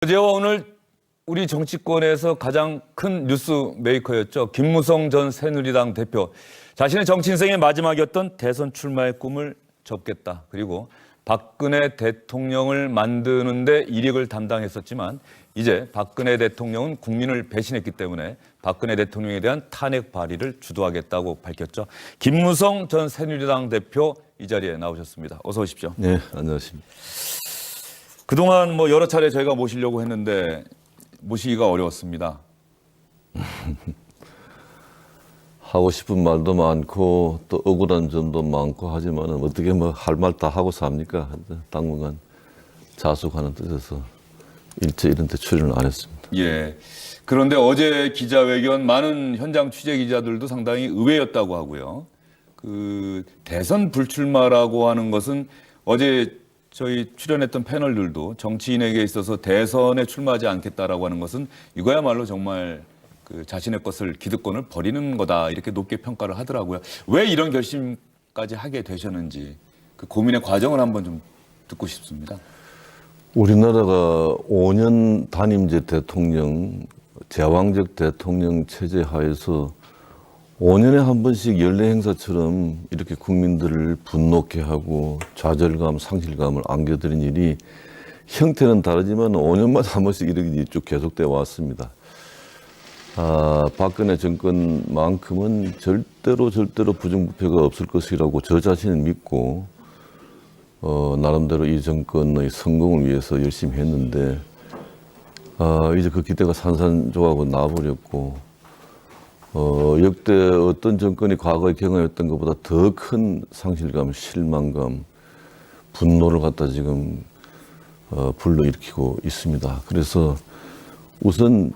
어제와 오늘 우리 정치권에서 가장 큰 뉴스 메이커였죠. 김무성 전 새누리당 대표. 자신의 정치 인생의 마지막이었던 대선 출마의 꿈을 접겠다. 그리고 박근혜 대통령을 만드는 데 일익을 담당했었지만 이제 박근혜 대통령은 국민을 배신했기 때문에 박근혜 대통령에 대한 탄핵 발의를 주도하겠다고 밝혔죠. 김무성 전 새누리당 대표 이 자리에 나오셨습니다. 어서 오십시오. 네, 안녕하십니까. 그동안 여러 차례 저희가 모시려고 했는데 모시기가 어려웠습니다. 하고 싶은 말도 많고 또 억울한 점도 많고 하지만 어떻게 할 말 다 하고 삽니까? 당분간 자숙하는 뜻에서 일체 이런 데 출연을 안 했습니다. 예. 그런데 어제 기자회견 많은 현장 취재 기자들도 상당히 의외였다고 하고요. 그 대선 불출마라고 하는 것은 어제 저희 출연했던 패널들도 정치인에게 있어서 대선에 출마하지 않겠다라고 하는 것은 이거야말로 정말 그 자신의 것을 기득권을 버리는 거다 이렇게 높게 평가를 하더라고요. 왜 이런 결심까지 하게 되셨는지 그 고민의 과정을 한번 좀 듣고 싶습니다. 우리나라가 5년 단임제 대통령, 제왕적 대통령 체제 하에서 5년에 한 번씩 연례 행사처럼 이렇게 국민들을 분노케 하고 좌절감, 상실감을 안겨드린 일이 형태는 다르지만 5년마다 한 번씩 이렇게 쭉 계속되어 왔습니다. 박근혜 정권만큼은 절대로 부정부패가 없을 것이라고 저 자신은 믿고 나름대로 이 정권의 성공을 위해서 열심히 했는데 이제 그 기대가 산산조각으로 나와버렸고 역대 어떤 정권이 과거에 경험했던 것보다 더 큰 상실감, 실망감, 분노를 갖다 지금 불러일으키고 있습니다. 그래서 우선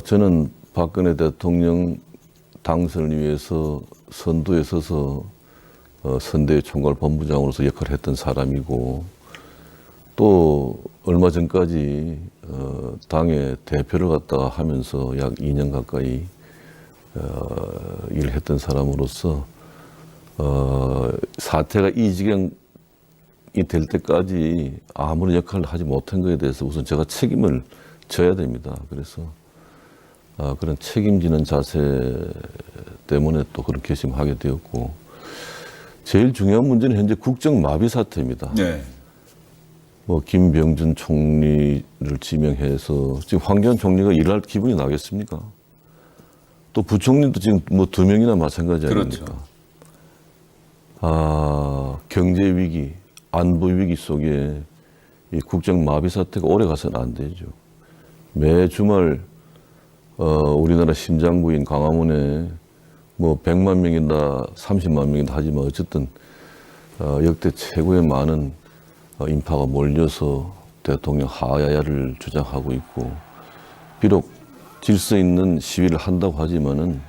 저는 박근혜 대통령 당선을 위해서 선두에 서서 선대위 총괄 본부장으로서 역할을 했던 사람이고 또 얼마 전까지 당의 대표를 갖다가 하면서 약 2년 가까이 일을 했던 사람으로서 사태가 이 지경이 될 때까지 아무런 역할을 하지 못한 것에 대해서 우선 제가 책임을 져야 됩니다. 그래서 그런 책임지는 자세 때문에 또 그런 결심하게 되었고 제일 중요한 문제는 현재 국정 마비 사태입니다. 네. 김병준 총리를 지명해서 지금 황교안 총리가 일할 기분이 나겠습니까? 또 부총리도 지금 2명이나 마찬가지 아닙니까? 그렇죠. 경제 위기, 안보 위기 속에 이 국정 마비 사태가 오래 가서는 안 되죠. 매 주말 우리나라 심장부인 광화문에 100만 명이나 30만 명이나 하지만 어쨌든 역대 최고의 많은 인파가 몰려서 대통령 하야야를 주장하고 있고 비록 질서 있는 시위를 한다고 하지만은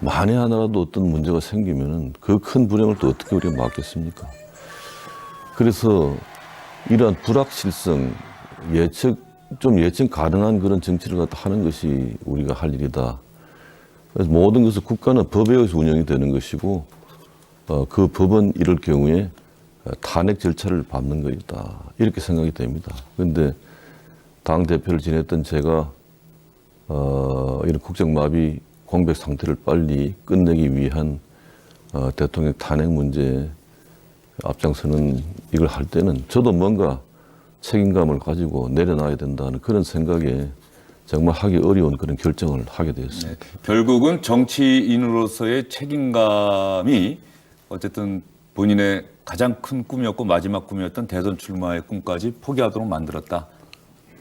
만에 하나라도 어떤 문제가 생기면은 그 큰 불행을 또 어떻게 우리가 막겠습니까? 그래서 이러한 불확실성, 예측 가능한 그런 정치를 갖다 하는 것이 우리가 할 일이다. 그래서 모든 것을 국가는 법에 의해서 운영이 되는 것이고 그 법은 이럴 경우에 탄핵 절차를 밟는 것이다. 이렇게 생각이 됩니다. 그런데 당대표를 지냈던 제가 이런 국정마비 공백 상태를 빨리 끝내기 위한 대통령 탄핵 문제에 앞장서는 이걸 할 때는 저도 뭔가 책임감을 가지고 내려놔야 된다는 그런 생각에 정말 하기 어려운 그런 결정을 하게 되었습니다. 네. 결국은 정치인으로서의 책임감이 어쨌든 본인의 가장 큰 꿈이었고 마지막 꿈이었던 대선 출마의 꿈까지 포기하도록 만들었다.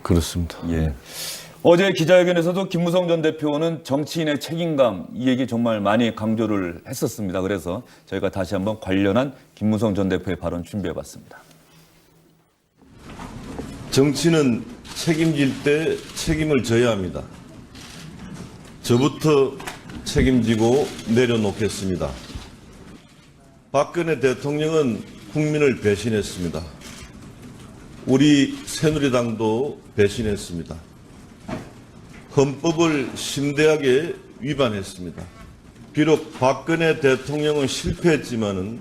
그렇습니다. 예. 어제 기자회견에서도 김무성 전 대표는 정치인의 책임감 이 얘기 정말 많이 강조를 했었습니다. 그래서 저희가 다시 한번 관련한 김무성 전 대표의 발언 준비해봤습니다. 정치는 책임질 때 책임을 져야 합니다. 저부터 책임지고 내려놓겠습니다. 박근혜 대통령은 국민을 배신했습니다. 우리 새누리당도 배신했습니다. 헌법을 심대하게 위반했습니다. 비록 박근혜 대통령은 실패했지만은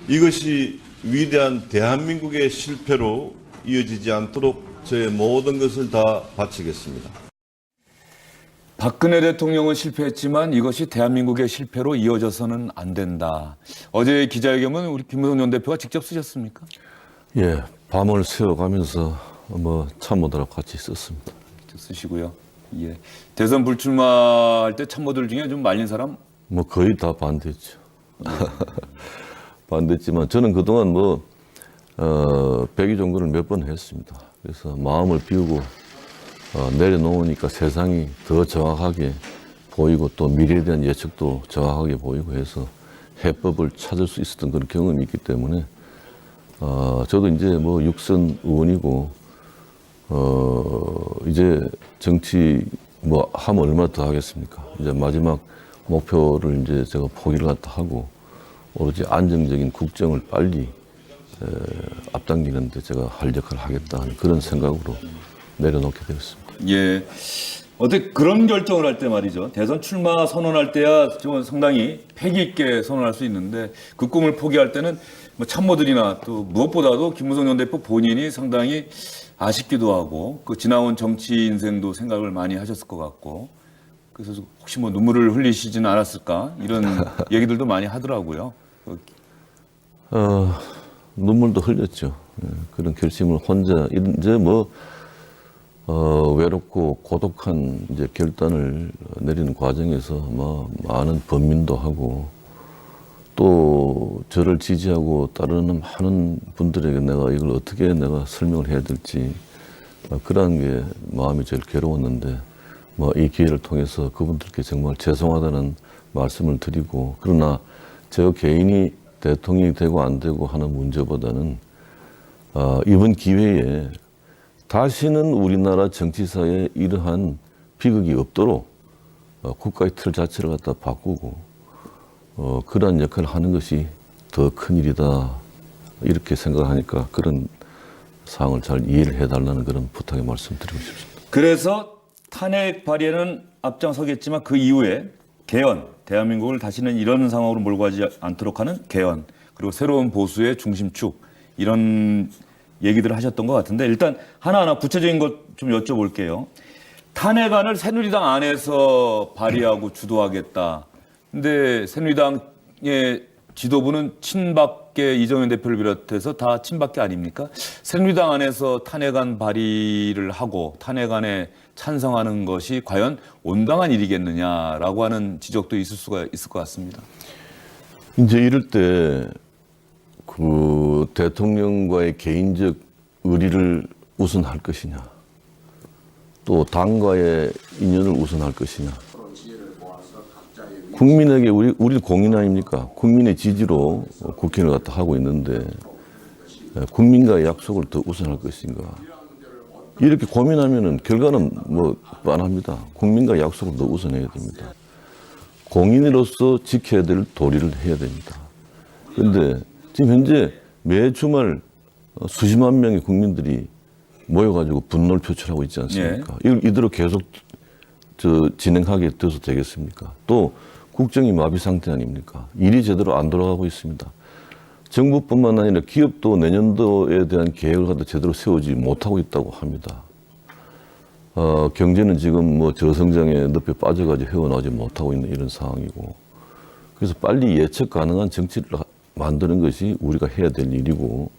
이것이 위대한 대한민국의 실패로 이어지지 않도록 제 모든 것을 다 바치겠습니다. 박근혜 대통령은 실패했지만 이것이 대한민국의 실패로 이어져서는 안 된다. 어제 기자회견은 우리 김무성 전 대표가 직접 쓰셨습니까? 예, 밤을 새워가면서 참모들하고 같이 썼습니다. 쓰시고요. 예. 대선 불출마할 때 참모들 중에 좀 말린 사람? 거의 다 반대했죠. 반대했지만 저는 그동안 백의종군을 몇 번 했습니다. 그래서 마음을 비우고 내려놓으니까 세상이 더 정확하게 보이고 또 미래에 대한 예측도 정확하게 보이고 해서 해법을 찾을 수 있었던 그런 경험이 있기 때문에 저도 이제 육선 의원이고 이제 정치 하면 얼마나 더 하겠습니까? 이제 마지막 목표를 이제 제가 포기를 갖다 하고 오로지 안정적인 국정을 빨리 앞당기는데 제가 할 역할을 하겠다 하는 그런 생각으로 내려놓게 되었습니다. 예. 어떻게 그런 결정을 할 때 말이죠. 대선 출마 선언할 때야 좀 상당히 패기 있게 선언할 수 있는데 그 꿈을 포기할 때는 참모들이나 또 무엇보다도 김무성 전 대표 본인이 상당히 아쉽기도 하고 그 지나온 정치 인생도 생각을 많이 하셨을 것 같고 그래서 혹시 눈물을 흘리시지는 않았을까 이런 얘기들도 많이 하더라고요. 눈물도 흘렸죠. 예, 그런 결심을 혼자 이제 외롭고 고독한 이제 결단을 내리는 과정에서 많은 번민도 하고 또 저를 지지하고 따르는 많은 분들에게 내가 이걸 어떻게 내가 설명을 해야 될지 그러한 게 마음이 제일 괴로웠는데 이 기회를 통해서 그분들께 정말 죄송하다는 말씀을 드리고 그러나 저 개인이 대통령이 되고 안 되고 하는 문제보다는 이번 기회에 다시는 우리나라 정치사에 이러한 비극이 없도록 국가의 틀 자체를 갖다 바꾸고 그러한 역할을 하는 것이 더 큰일이다 이렇게 생각하니까 그런 사항을 잘 이해를 해달라는 그런 부탁의 말씀드리고 싶습니다. 그래서 탄핵 발의에는 앞장서겠지만 그 이후에 개헌, 대한민국을 다시는 이런 상황으로 몰고 가지 않도록 하는 개헌, 그리고 새로운 보수의 중심축 이런 얘기들을 하셨던 것 같은데 일단 하나하나 구체적인 것 좀 여쭤볼게요. 탄핵안을 새누리당 안에서 발의하고 주도하겠다. 근데 새누리당의 지도부는 친박계 이정현 대표를 비롯해서 다 친박계 아닙니까? 새누리당 안에서 탄핵안 발의를 하고 탄핵안에 찬성하는 것이 과연 온당한 일이겠느냐라고 하는 지적도 있을 것 같습니다. 이제 이럴 때 그 대통령과의 개인적 의리를 우선할 것이냐, 또 당과의 인연을 우선할 것이냐. 국민에게 우리 공인 아닙니까? 국민의 지지로 국회를 갖다 하고 있는데 국민과의 약속을 더 우선할 것인가? 이렇게 고민하면은 결과는 뻔합니다. 국민과 약속을 더 우선해야 됩니다. 공인으로서 지켜야 될 도리를 해야 됩니다. 그런데 지금 현재 매 주말 수십만 명의 국민들이 모여가지고 분노를 표출하고 있지 않습니까? 이걸 이대로 계속 진행하게 돼서 되겠습니까? 또 국정이 마비 상태 아닙니까? 일이 제대로 안 돌아가고 있습니다. 정부뿐만 아니라 기업도 내년도에 대한 계획을 갖다 제대로 세우지 못하고 있다고 합니다. 경제는 지금 저성장의 늪에 빠져가지고 헤어나오지 못하고 있는 이런 상황이고, 그래서 빨리 예측 가능한 정치를 만드는 것이 우리가 해야 될 일이고,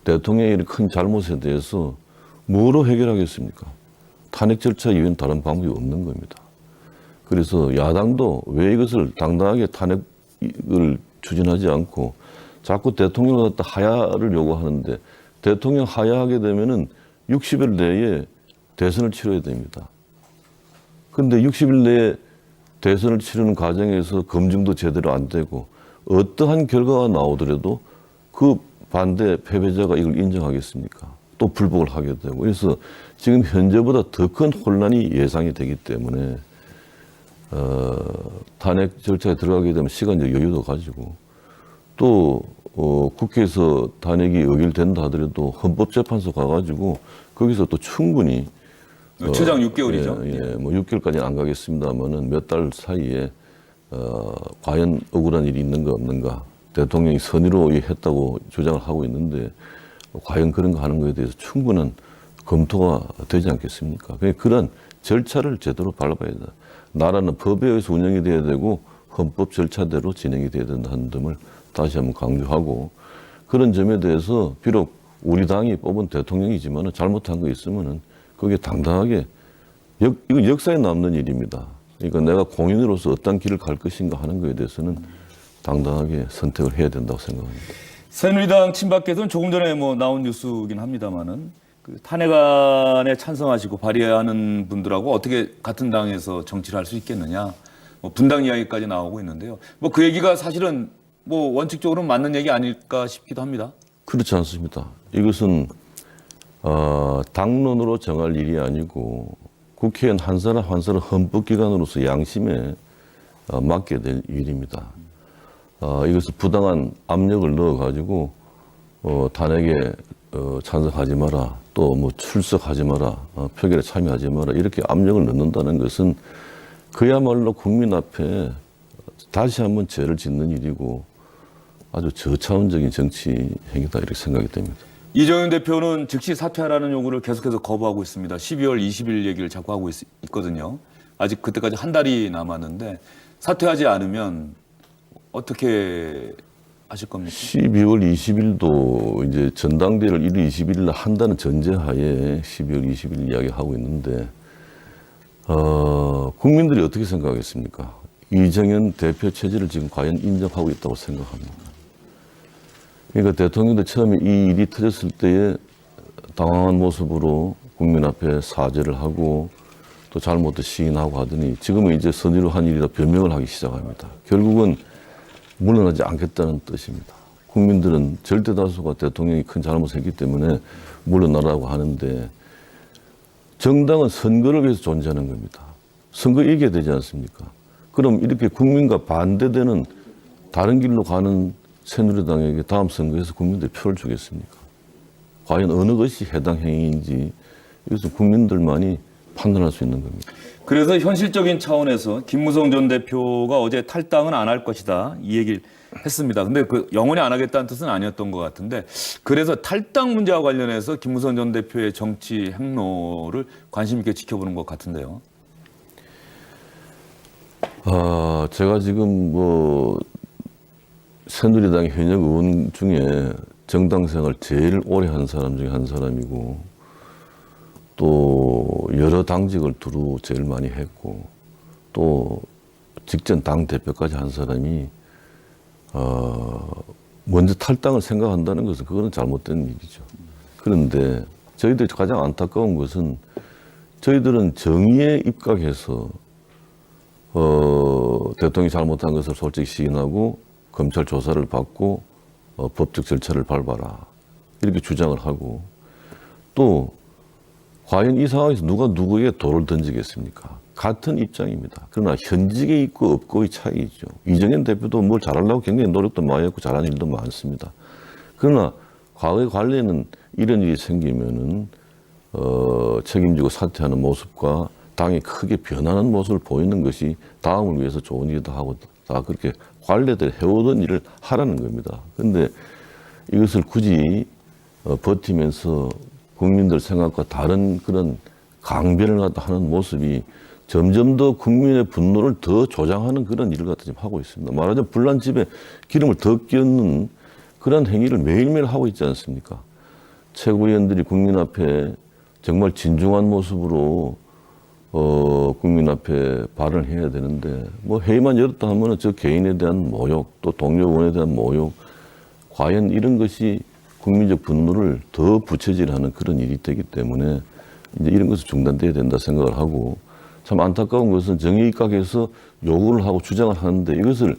대통령의 큰 잘못에 대해서 뭐로 해결하겠습니까? 탄핵 절차 이외에는 다른 방법이 없는 겁니다. 그래서 야당도 왜 이것을 당당하게 탄핵을 추진하지 않고 자꾸 대통령을 갖다 하야를 요구하는데, 대통령 하야하게 되면은 60일 내에 대선을 치러야 됩니다. 그런데 60일 내에 대선을 치르는 과정에서 검증도 제대로 안 되고 어떠한 결과가 나오더라도 그 반대 패배자가 이걸 인정하겠습니까? 또 불복을 하게 되고, 그래서 지금 현재보다 더 큰 혼란이 예상이 되기 때문에 탄핵 절차에 들어가게 되면 시간적 여유도 가지고, 또 국회에서 탄핵이 의결된다 하더라도 헌법재판소 가가지고 거기서 또 충분히 최장 6개월이죠. 6개월까지는 안 가겠습니다만은 몇 달 사이에 과연 억울한 일이 있는가 없는가, 대통령이 선의로 했다고 주장을 하고 있는데 과연 그런 거 하는 거에 대해서 충분한 검토가 되지 않겠습니까? 그런 절차를 제대로 밟아야 된다. 나라는 법에 의해서 운영이 돼야 되고 헌법 절차대로 진행이 돼야 된다는 점을 다시 한번 강조하고, 그런 점에 대해서 비록 우리 당이 뽑은 대통령이지만 잘못한 거 있으면은 그게 당당하게 이건 역사에 남는 일입니다. 그러니까 내가 공인으로서 어떤 길을 갈 것인가 하는 거에 대해서는 당당하게 선택을 해야 된다고 생각합니다. 새누리당 친박계에서는 조금 전에 뭐 나온 뉴스긴 합니다만은 그 탄핵안에 찬성하시고 발의하는 분들하고 어떻게 같은 당에서 정치를 할 수 있겠느냐, 뭐 분당 이야기까지 나오고 있는데요. 뭐 그 얘기가 사실은 뭐 원칙적으로는 맞는 얘기 아닐까 싶기도 합니다. 그렇지 않습니다. 이것은 당론으로 정할 일이 아니고 국회의원 한 사람 한 사람 헌법기관으로서 양심에 맡게 될 일입니다. 이것을 부당한 압력을 넣어가지고 탄핵에 찬성하지 마라, 또 뭐 출석하지 마라, 표결에 참여하지 마라, 이렇게 압력을 넣는다는 것은 그야말로 국민 앞에 다시 한번 죄를 짓는 일이고 아주 저차원적인 정치 행위다, 이렇게 생각이 됩니다. 이정현 대표는 즉시 사퇴하라는 요구를 계속해서 거부하고 있습니다. 12월 20일 얘기를 자꾸 하고 있거든요. 아직 그때까지 한 달이 남았는데 사퇴하지 않으면 어떻게 하실 겁니까? 12월 20일도 이제 전당대회를 1월 20일 한다는 전제하에 12월 20일 이야기하고 있는데, 국민들이 어떻게 생각하겠습니까? 이정현 대표 체제를 지금 과연 인정하고 있다고 생각합니다. 그러니까 대통령도 처음에 이 일이 터졌을 때에 당황한 모습으로 국민 앞에 사죄를 하고 또 잘못도 시인하고 하더니 지금은 이제 선의로 한 일이라 변명을 하기 시작합니다. 결국은 물러나지 않겠다는 뜻입니다. 국민들은 절대 다수가 대통령이 큰 잘못을 했기 때문에 물러나라고 하는데, 정당은 선거를 위해서 존재하는 겁니다. 선거 이겨야 되지 않습니까? 그럼 이렇게 국민과 반대되는 다른 길로 가는 새누리당에게 다음 선거에서 국민들이 표를 주겠습니까? 과연 어느 것이 해당 행위인지 이것은 국민들만이 판단할 수 있는 겁니다. 그래서 현실적인 차원에서 김무성 전 대표가 어제 탈당은 안 할 것이다, 이 얘기를 했습니다. 근데 그 영원히 안 하겠다는 뜻은 아니었던 것 같은데, 그래서 탈당 문제와 관련해서 김무성 전 대표의 정치 행로를 관심 있게 지켜보는 것 같은데요. 제가 지금 뭐 새누리당 현역 의원 중에 정당 생활 제일 오래 한 사람 중에 한 사람이고, 또 여러 당직을 두루 제일 많이 했고, 또 직전 당 대표까지 한 사람이 먼저 탈당을 생각한다는 것은 그거는 잘못된 일이죠. 그런데 저희들이 가장 안타까운 것은 저희들은 정의에 입각해서 대통령이 잘못한 것을 솔직히 시인하고 검찰 조사를 받고 법적 절차를 밟아라, 이렇게 주장을 하고, 또 과연 이 상황에서 누가 누구에게 돌을 던지겠습니까? 같은 입장입니다. 그러나 현직에 있고 없고의 차이죠. 이정현 대표도 뭘 잘하려고 굉장히 노력도 많이 했고 잘하는 일도 많습니다. 그러나 과거에 관련은 이런 일이 생기면은 책임지고 사퇴하는 모습과 당이 크게 변하는 모습을 보이는 것이 다음을 위해서 좋은 일이다 하고 다 그렇게 관례대로 해오던 일을 하라는 겁니다. 그런데 이것을 굳이 버티면서 국민들 생각과 다른 그런 강변을 갖다 하는 모습이 점점 더 국민의 분노를 더 조장하는 그런 일을 갖다 지금 하고 있습니다. 말하자면 불난집에 기름을 더 끼얹는 그런 행위를 매일매일 하고 있지 않습니까? 최고위원들이 국민 앞에 정말 진중한 모습으로 국민 앞에 발언을 해야 되는데, 뭐 회의만 열었다 하면은 저 개인에 대한 모욕, 또 동료 의원에 대한 모욕, 과연 이런 것이 국민적 분노를 더 부채질하는 그런 일이 되기 때문에 이제 이런 것은 중단돼야 된다 생각을 하고, 참 안타까운 것은 정의에 입각해서 요구를 하고 주장을 하는데 이것을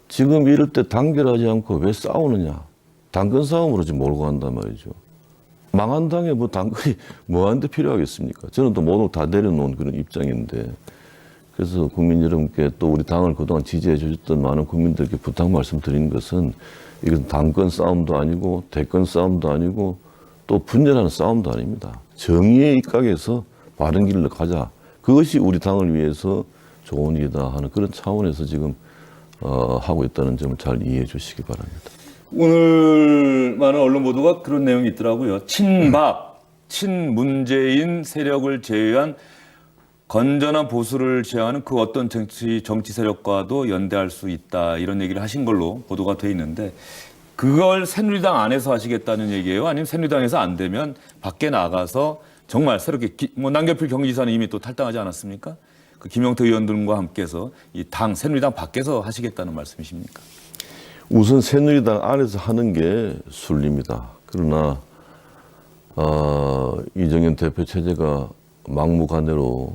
지금 이럴 때 단결하지 않고 왜 싸우느냐, 당근 싸움으로 지금 몰고 간단 말이죠. 망한 당에 뭐 당근이 뭐하는데 필요하겠습니까? 저는 또 모두 다 내려놓은 그런 입장인데, 그래서 국민 여러분께 또 우리 당을 그동안 지지해 주셨던 많은 국민들께 부탁 말씀드리는 것은, 이건 당권 싸움도 아니고 대권 싸움도 아니고 또 분열하는 싸움도 아닙니다. 정의에 입각해서 바른 길로 가자. 그것이 우리 당을 위해서 좋은 일이다 하는 그런 차원에서 지금 하고 있다는 점을 잘 이해해 주시기 바랍니다. 오늘 많은 언론 보도가 그런 내용이 있더라고요. 친박, 친문재인 세력을 제외한 건전한 보수를 지향하는 그 어떤 정치 세력과도 연대할 수 있다 이런 얘기를 하신 걸로 보도가 돼 있는데 그걸 새누리당 안에서 하시겠다는 얘기예요? 아니면 새누리당에서 안 되면 밖에 나가서 정말 새롭게 뭐 남경필 경기지사는 이미 또 탈당하지 않았습니까? 그 김용태 의원들과 함께서 이 당 새누리당 밖에서 하시겠다는 말씀이십니까? 우선 새누리당 안에서 하는 게 순리입니다. 그러나 이정현 대표 체제가 막무가내로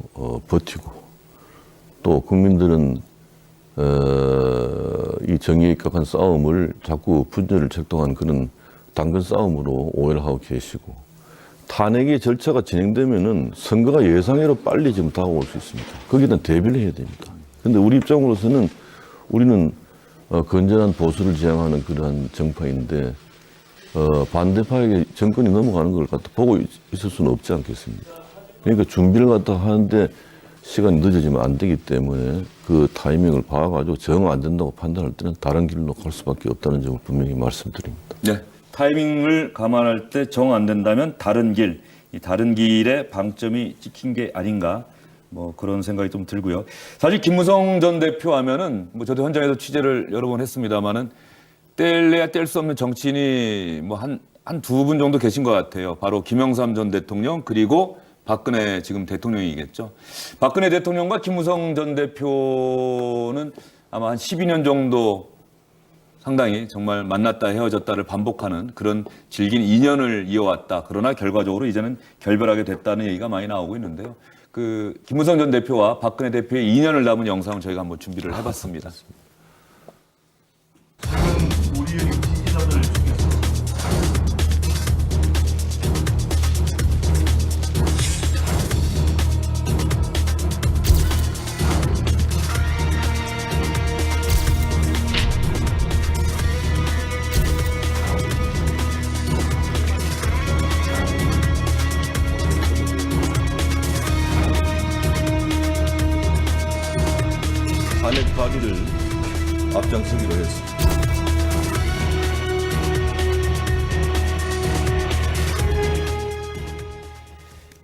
버티고 또 국민들은 이 정의에 입각한 싸움을 자꾸 분열을 책동한 그런 당근 싸움으로 오해를 하고 계시고 탄핵의 절차가 진행되면은 선거가 예상외로 빨리 지금 다가올 수 있습니다. 거기에 대한 대비를 해야 됩니다. 그런데 우리 입장으로서는 우리는 건전한 보수를 지향하는 그러한 정파인데 반대파에게 정권이 넘어가는 걸 갖다 보고 있을 수는 없지 않겠습니까? 그러니까 준비를 갖다 하는데 시간이 늦어지면 안 되기 때문에 그 타이밍을 봐가지고 정 안 된다고 판단할 때는 다른 길로 갈 수밖에 없다는 점을 분명히 말씀드립니다. 네. 타이밍을 감안할 때 정 안 된다면 다른 길, 이 다른 길에 방점이 찍힌 게 아닌가 뭐 그런 생각이 좀 들고요. 사실 김무성 전 대표 하면은 뭐 저도 현장에서 취재를 여러 번 했습니다만은 뗄래야 뗄 수 없는 정치인이 뭐 한 두 분 정도 계신 것 같아요. 바로 김영삼 전 대통령 그리고 박근혜 지금 대통령이겠죠. 박근혜 대통령과 김무성 전 대표는 아마 한 12년 정도 상당히 정말 만났다 헤어졌다를 반복하는 그런 질긴 인연을 이어왔다. 그러나 결과적으로 이제는 결별하게 됐다는 얘기가 많이 나오고 있는데요. 그 김무성 전 대표와 박근혜 대표의 인연을 담은 영상을 저희가 한번 준비를 해봤습니다. 탄핵 파기를 앞장서기로 했습니다.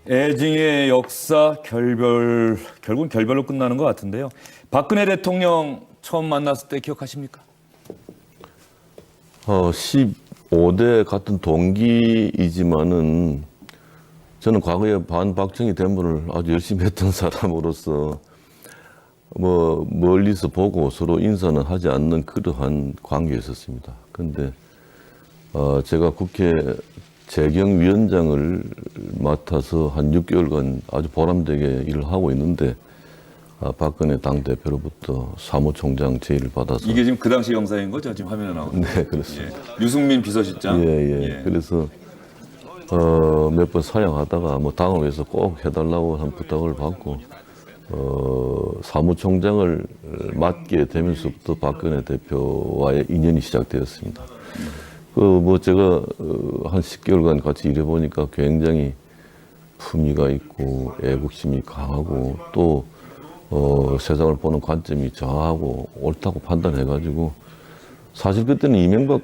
애증의 역사 결국은 결별로 끝나는 것 같은데요. 박근혜 대통령 처음 만났을 때 기억하십니까? 15대 같은 동기이지만은 저는 과거에 반박정희 데모를 아주 열심히 했던 사람으로서 뭐 멀리서 보고 서로 인사는 하지 않는 그러한 관계였었습니다. 그런데 제가 국회 재경위원장을 맡아서 한 6개월간 아주 보람되게 일을 하고 있는데 박근혜 당대표로부터 사무총장 제의를 받아서 이게 지금 그 당시 영상인 거죠? 지금 화면에 나오는. 네, 그렇습니다. 유승민 비서실장. 예. 그래서 몇 번 사양하다가 뭐 당을 위해서 꼭 해달라고 한 부탁을 받고 사무총장을 맡게 되면서부터 박근혜 대표와의 인연이 시작되었습니다. 뭐 제가 한 10개월간 같이 일해보니까 굉장히 품위가 있고 애국심이 강하고 또 세상을 보는 관점이 정하고 옳다고 판단해가지고 사실 그때는 이명박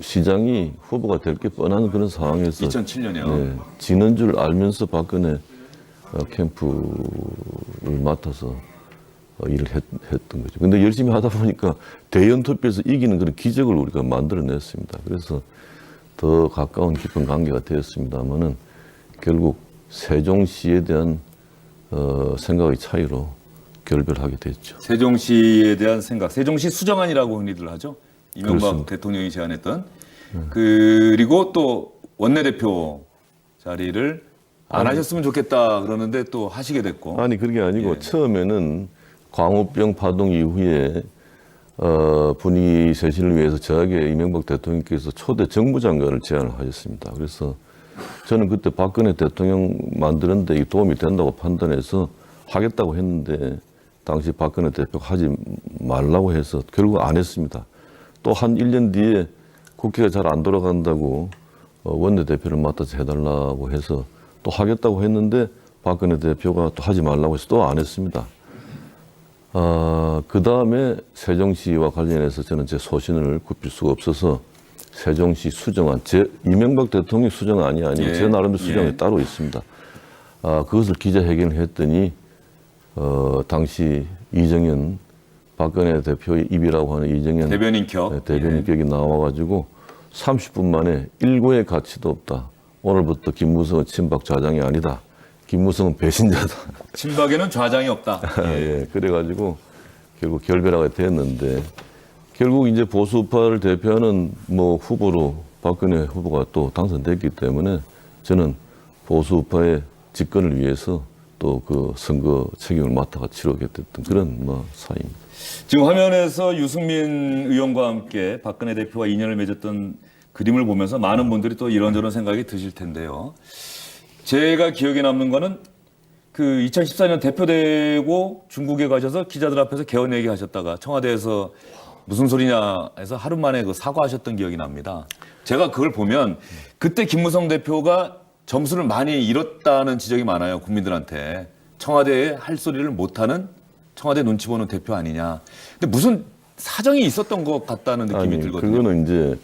시장이 후보가 될 게 뻔한 그런 상황에서 2007년이요. 네, 지는 줄 알면서 박근혜 캠프를 맡아서 일을 했던 거죠. 근데 열심히 하다 보니까 대연 투표에서 이기는 그런 기적을 우리가 만들어냈습니다. 그래서 더 가까운 깊은 관계가 되었습니다만은 결국 세종시에 대한 생각의 차이로 결별하게 됐죠. 세종시에 대한 생각, 세종시 수정안이라고 흔히들 하죠. 이명박 그렇습니다. 대통령이 제안했던. 그리고 또 원내대표 자리를 안 하셨으면 좋겠다 그러는데 또 하시게 됐고. 아니 그게 아니고 예. 처음에는 광우병 파동 이후에 분위기 쇄신을 위해서 저에게 이명박 대통령께서 초대 정부장관을 제안을 하셨습니다. 그래서 저는 그때 박근혜 대통령 만드는데 도움이 된다고 판단해서 하겠다고 했는데 당시 박근혜 대표가 하지 말라고 해서 결국 안 했습니다. 또 한 1년 뒤에 국회가 잘 안 돌아간다고 원내대표를 맡아서 해달라고 해서 또 하겠다고 했는데 박근혜 대표가 또 하지 말라고 해서 또 안 했습니다. 그 다음에 세종시와 관련해서 저는 제 소신을 굽힐 수가 없어서 세종시 수정안, 이명박 대통령이 수정 아니에요. 예. 제 나름대로 수정이 예. 따로 있습니다. 그것을 기자회견을 했더니 당시 이정현 박근혜 대표의 입이라고 하는 이정현 대변인격. 네, 대변인격이 나와가지고 30분 만에 일고의 가치도 없다. 오늘부터 김무성은 친박 좌장이 아니다. 김무성은 배신자다. 친박에는 좌장이 없다. 예, 그래가지고 결국 결별하게 됐는데 결국 이제 보수파를 대표하는 뭐 후보로 박근혜 후보가 또 당선됐기 때문에 저는 보수파의 집권을 위해서 또 그 선거 책임을 맡아가 치르게 됐던 그런 뭐 사이입니다. 지금 화면에서 유승민 의원과 함께 박근혜 대표와 인연을 맺었던 그림을 보면서 많은 분들이 또 이런저런 생각이 드실 텐데요. 제가 기억에 남는 거는 그 2014년 대표되고 중국에 가셔서 기자들 앞에서 개헌 얘기하셨다가 청와대에서 무슨 소리냐 해서 하루 만에 그 사과하셨던 기억이 납니다. 제가 그걸 보면 그때 김무성 대표가 점수를 많이 잃었다는 지적이 많아요. 국민들한테. 청와대에 할 소리를 못하는 청와대 눈치 보는 대표 아니냐. 근데 무슨 사정이 있었던 것 같다는 느낌이 아니, 들거든요. 그거는 이제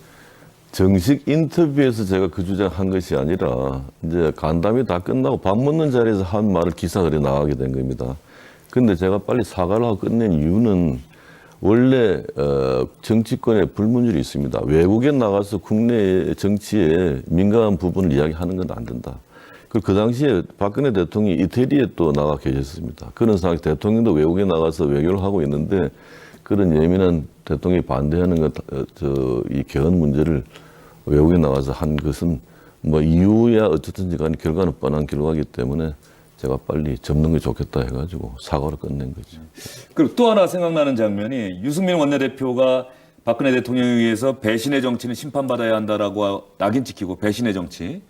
정식 인터뷰에서 제가 그 주장한 것이 아니라 이제 간담회 다 끝나고 밥 먹는 자리에서 한 말을 기사글에 나가게 된 겁니다. 근데 제가 빨리 사과를 하고 끝낸 이유는 원래 정치권에 불문율이 있습니다. 외국에 나가서 국내 정치에 민감한 부분을 이야기하는 건 안 된다. 그리고 그 당시에 박근혜 대통령이 이태리에 또 나가 계셨습니다. 그런 상황에서 대통령도 외국에 나가서 외교를 하고 있는데 그런 예민한 대통령이 반대하는 이 개헌 문제를 외국에 나가서 한 것은 뭐 이유야 어쨌든지 간에 결과는 뻔한 결과이기 때문에 제가 빨리 접는 게 좋겠다 해가지고 사과를 끝낸 거죠. 그리고 또 하나 생각나는 장면이 유승민 원내대표가 박근혜 대통령에 의해서 배신의 정치는 심판받아야 한다라고 낙인 찍히고 배신의 정치.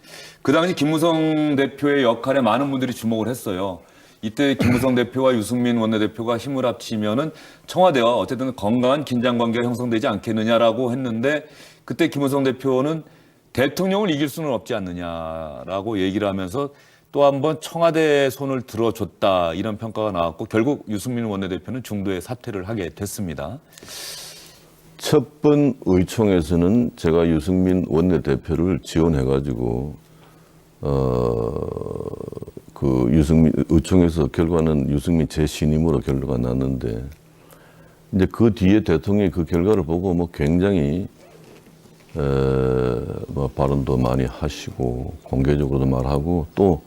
그 당시 김무성 대표의 역할에 많은 분들이 주목을 했어요. 이때 김무성 대표와 유승민 원내대표가 힘을 합치면은 청와대와 어쨌든 건강한 긴장 관계가 형성되지 않겠느냐라고 했는데 그때 김무성 대표는 대통령을 이길 수는 없지 않느냐라고 얘기를 하면서 또 한 번 청와대의 손을 들어줬다 이런 평가가 나왔고 결국 유승민 원내대표는 중도에 사퇴를 하게 됐습니다. 첫 번 의총에서는 제가 유승민 원내대표를 지원해가지고 그 유승민 의총에서 결과는 유승민 재신임으로 결과가 났는데 이제 그 뒤에 대통령이 그 결과를 보고 뭐 굉장히 뭐 발언도 많이 하시고 공개적으로도 말하고 또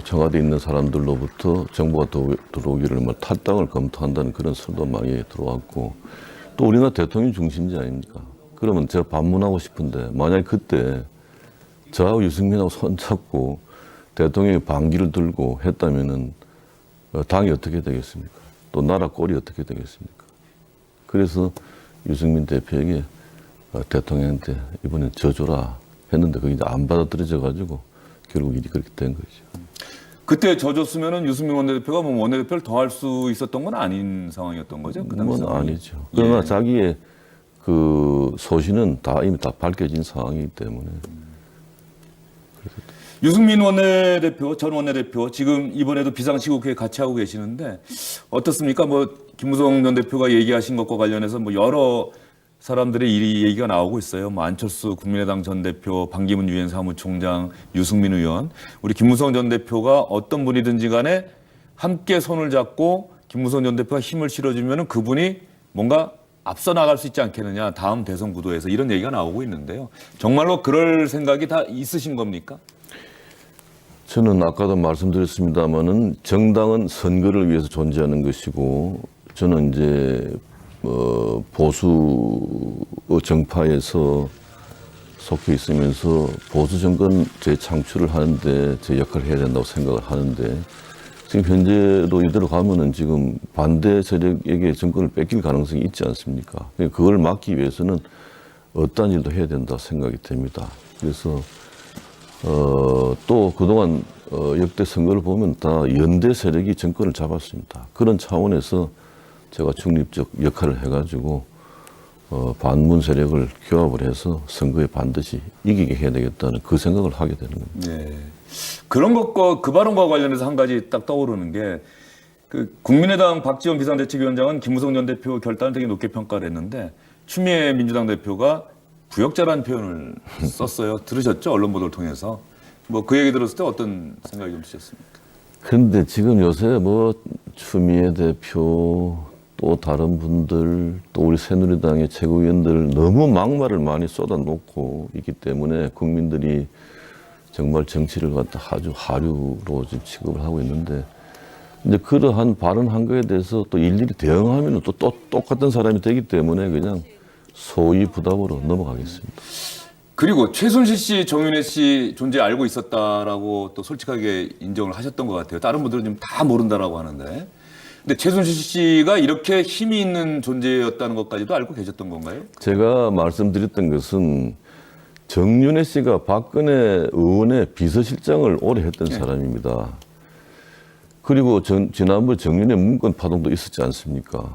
청와대에 있는 사람들로부터 정보가 들어오기를 뭐 탈당을 검토한다는 그런 설도 많이 들어왔고 또 우리나라 대통령 중심지 아닙니까? 그러면 제가 반문하고 싶은데 만약에 그때 저하고 유승민하고 손잡고 대통령이 반기를 들고 했다면은 당이 어떻게 되겠습니까? 또 나라 꼴이 어떻게 되겠습니까? 그래서 유승민 대표에게 대통령한테 이번엔 져줘라 했는데 그게 이제 안 받아들여져 가지고 결국 일이 그렇게 된 거죠. 그때 져줬으면은 유승민 원내대표가 뭐 원내대표를 더 할 수 있었던 건 아닌 상황이었던 거죠. 그 당시 그건 상황이. 아니죠. 그러나 예. 자기의 그 소신은 이미 다 밝혀진 상황이기 때문에 유승민 원내대표, 전 원내대표 지금 이번에도 비상시국회에 같이 하고 계시는데 어떻습니까? 뭐 김무성 전 대표가 얘기하신 것과 관련해서 뭐 여러 사람들의 이 얘기가 나오고 있어요. 뭐 안철수 국민의당 전 대표, 반기문 유엔 사무총장, 유승민 의원, 우리 김무성 전 대표가 어떤 분이든지 간에 함께 손을 잡고 김무성 전 대표가 힘을 실어주면은 그분이 뭔가 앞서 나갈 수 있지 않겠느냐. 다음 대선 구도에서 이런 얘기가 나오고 있는데요. 정말로 그럴 생각이 다 있으신 겁니까? 저는 아까도 말씀드렸습니다마는 정당은 선거를 위해서 존재하는 것이고 저는 이제 보수 정파에서 속해 있으면서 보수 정권 재창출을 하는데 제 역할을 해야 된다고 생각을 하는데 지금 현재로 이대로 가면은 지금 반대 세력에게 정권을 뺏길 가능성이 있지 않습니까? 그걸 막기 위해서는 어떠한 일도 해야 된다 생각이 됩니다. 그래서 또 그동안 역대 선거를 보면 다 연대 세력이 정권을 잡았습니다. 그런 차원에서 제가 중립적 역할을 해가지고 반문 세력을 규합을 해서 선거에 반드시 이기게 해야 되겠다는 그 생각을 하게 되는 겁니다. 네. 그런 것과 그 발언과 관련해서 한 가지 딱 떠오르는 게 그 국민의당 박지원 비상대책위원장은 김무성 전 대표 결단을 되게 높게 평가를 했는데 추미애 민주당 대표가 부역자라는 표현을 썼어요. 들으셨죠? 언론 보도를 통해서. 뭐 그 얘기 들었을 때 어떤 생각이 좀 드셨습니까? 그런데 지금 요새 뭐 추미애 대표 또 다른 분들 또 우리 새누리당의 최고위원들 너무 막말을 많이 쏟아놓고 있기 때문에 국민들이 정말 정치를 갖다 아주 하류로 지금 취급을 하고 있는데 이제 그러한 발언한 거에 대해서 또 일일이 대응하면 또 똑같은 사람이 되기 때문에 그냥 소위 부담으로 넘어가겠습니다. 그리고 최순실 씨, 정윤회 씨 존재 알고 있었다라고 또 솔직하게 인정을 하셨던 것 같아요. 다른 분들은 좀 다 모른다라고 하는데. 근데 최순실 씨가 이렇게 힘이 있는 존재였다는 것까지도 알고 계셨던 건가요? 제가 말씀드렸던 것은 정윤회 씨가 박근혜 의원의 비서실장을 오래 했던 사람입니다. 그리고 지난번 정윤회 문건 파동도 있었지 않습니까?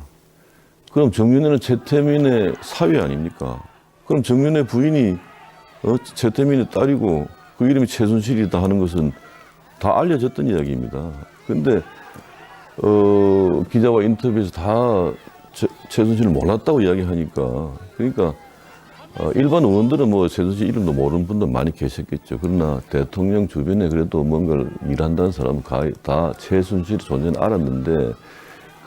그럼 정윤회는 최태민의 사위 아닙니까? 그럼 정윤회 부인이 최태민의 딸이고 그 이름이 최순실이다 하는 것은 다 알려졌던 이야기입니다. 근데 기자와 인터뷰에서 다 최순실을 몰랐다고 이야기하니까 그러니까 일반 의원들은 뭐 최순실 이름도 모르는 분들 많이 계셨겠죠. 그러나 대통령 주변에 그래도 뭔가를 일한다는 사람은 거의 다 최순실 존재는 알았는데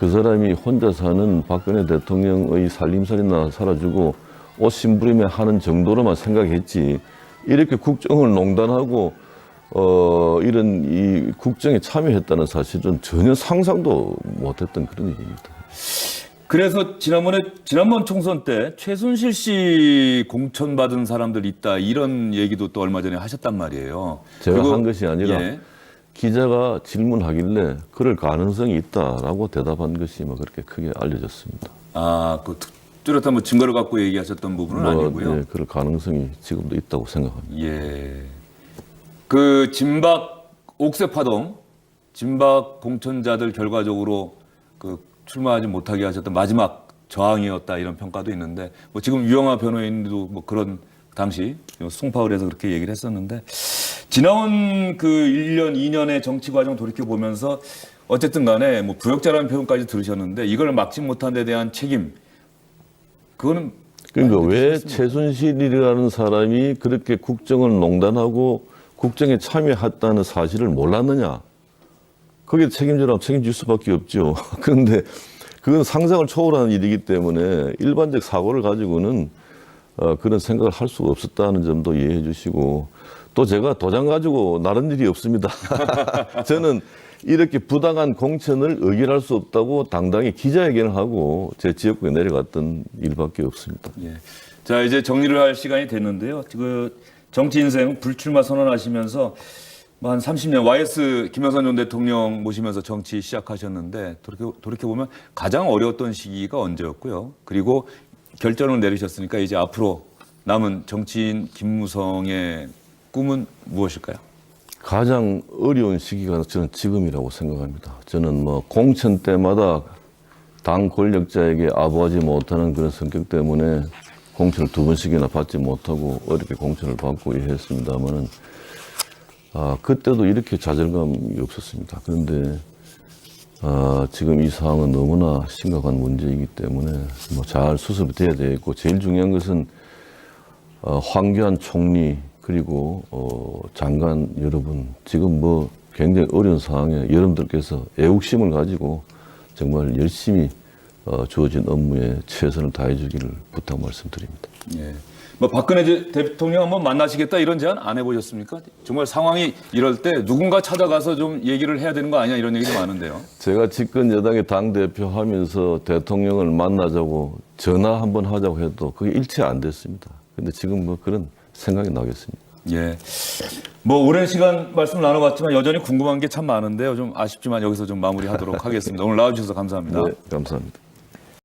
그 사람이 혼자 사는 박근혜 대통령의 살림살이나 살아주고 옷 심부림에 하는 정도로만 생각했지 이렇게 국정을 농단하고 이런 이 국정에 참여했다는 사실은 전혀 상상도 못했던 그런 일입니다. 그래서 지난번 총선 때 최순실 씨 공천받은 사람들 있다 이런 얘기도 또 얼마 전에 하셨단 말이에요. 제가 한 것이 아니라 예. 기자가 질문하길래 그럴 가능성이 있다라고 대답한 것이 뭐 그렇게 크게 알려졌습니다. 그 뚜렷한 뭐 증거를 갖고 얘기하셨던 부분은 아니고요. 네, 그럴 가능성이 지금도 있다고 생각합니다. 예. 그 진박 옥새 파동, 진박 공천자들 결과적으로 그 출마하지 못하게 하셨던 마지막 저항이었다 이런 평가도 있는데 뭐 지금 유영하 변호인도 뭐 그런 당시 송파울에서 그렇게 얘기를 했었는데 지나온 그 1년, 2년의 정치 과정 돌이켜 보면서 어쨌든 간에 뭐 부역자라는 표현까지 들으셨는데 이걸 막지 못한 데 대한 책임 그거는 그러니까 왜 최순실이라는 사람이 그렇게 국정을 농단하고 국정에 참여했다는 사실을 몰랐느냐? 거기에 책임지라면 책임질 수밖에 없죠. 그런데 그건 상상을 초월하는 일이기 때문에 일반적 사고를 가지고는 그런 생각을 할 수가 없었다는 점도 이해해 주시고 또 제가 도장 가지고 나른 일이 없습니다. 저는 이렇게 부당한 공천을 의결할 수 없다고 당당히 기자회견을 하고 제 지역구에 내려갔던 일밖에 없습니다. 예. 자, 이제 정리를 할 시간이 됐는데요. 그 정치 인생 불출마 선언하시면서 뭐 한 30년 YS 김영삼 전 대통령 모시면서 정치 시작하셨는데 돌이켜보면 가장 어려웠던 시기가 언제였고요. 그리고 결정을 내리셨으니까 이제 앞으로 남은 정치인 김무성의 꿈은 무엇일까요? 가장 어려운 시기가 저는 지금이라고 생각합니다. 저는 뭐 공천 때마다 당 권력자에게 아부하지 못하는 그런 성격 때문에 공천을 2번씩이나 받지 못하고 어렵게 공천을 받고 했습니다만은 그때도 이렇게 좌절감이 없었습니다. 그런데 지금 이 상황은 너무나 심각한 문제이기 때문에 뭐 잘 수습이 돼야 되겠고 제일 중요한 것은 황교안 총리 그리고 장관 여러분 지금 뭐 굉장히 어려운 상황에 여러분들께서 애국심을 가지고 정말 열심히 주어진 업무에 최선을 다해 주기를 부탁 말씀드립니다. 예. 뭐 박근혜 대통령 한번 만나시겠다 이런 제안 안 해보셨습니까? 정말 상황이 이럴 때 누군가 찾아가서 좀 얘기를 해야 되는 거 아니냐 이런 얘기도 많은데요. 제가 집권 여당의 당대표 하면서 대통령을 만나자고 전화 한번 하자고 해도 그게 일치 안 됐습니다. 근데 지금 뭐 그런 생각이 나겠습니다. 예. 뭐 오랜 시간 말씀 나눠봤지만 여전히 궁금한 게 참 많은데요. 좀 아쉽지만 여기서 좀 마무리하도록 하겠습니다. 오늘 나와주셔서 감사합니다. 네, 감사합니다.